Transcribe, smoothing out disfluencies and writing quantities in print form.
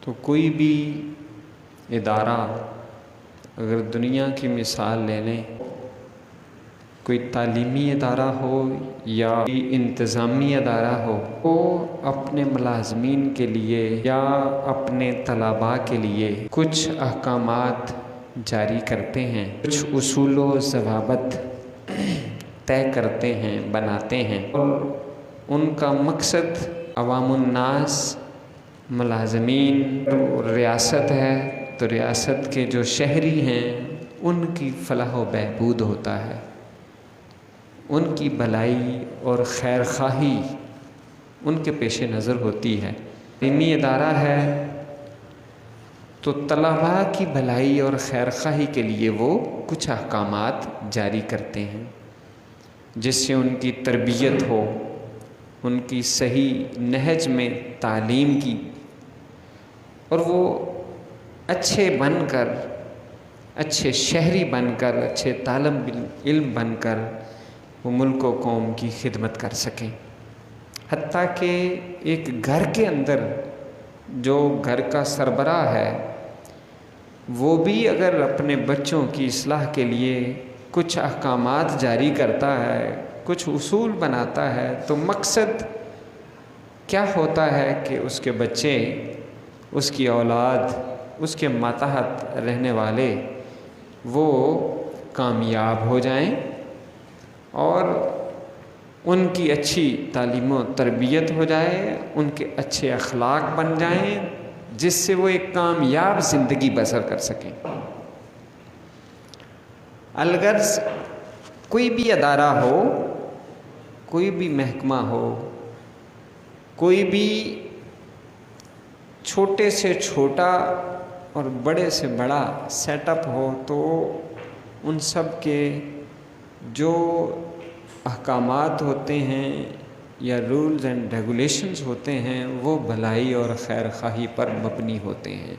تو کوئی بھی ادارہ اگر دنیا کی مثال لے لیں، کوئی تعلیمی ادارہ ہو یا انتظامی ادارہ ہو، وہ اپنے ملازمین کے لیے یا اپنے طلباء کے لیے کچھ احکامات جاری کرتے ہیں، کچھ اصول و ضوابط طے کرتے ہیں، بناتے ہیں، اور ان کا مقصد عوام الناس، ملازمین، ریاست ہے تو ریاست کے جو شہری ہیں ان کی فلاح و بہبود ہوتا ہے، ان کی بھلائی اور خیر خواہی ان کے پیش نظر ہوتی ہے۔ تعلیمی ادارہ ہے تو طلباء کی بھلائی اور خیر خواہی کے لیے وہ کچھ احکامات جاری کرتے ہیں جس سے ان کی تربیت ہو، ان کی صحیح نہج میں تعلیم کی، اور وہ اچھے بن کر، اچھے شہری بن کر، اچھے طالب علم بن کر وہ ملک و قوم کی خدمت کر سکیں۔ حتیٰ کہ ایک گھر کے اندر جو گھر کا سربراہ ہے وہ بھی اگر اپنے بچوں کی اصلاح کے لیے کچھ احکامات جاری کرتا ہے، کچھ اصول بناتا ہے، تو مقصد کیا ہوتا ہے کہ اس کے بچے، اس کی اولاد، اس کے ماتحت رہنے والے وہ کامیاب ہو جائیں اور ان کی اچھی تعلیم و تربیت ہو جائے، ان کے اچھے اخلاق بن جائیں، جس سے وہ ایک کامیاب زندگی بسر کر سکیں۔ الغرض کوئی بھی ادارہ ہو، کوئی بھی محکمہ ہو، کوئی بھی چھوٹے سے چھوٹا اور بڑے سے بڑا سیٹ اپ ہو، تو ان سب کے جو احکامات ہوتے ہیں یا رولز اینڈ ریگولیشنز ہوتے ہیں وہ بھلائی اور خیر خواہی پر مبنی ہوتے ہیں۔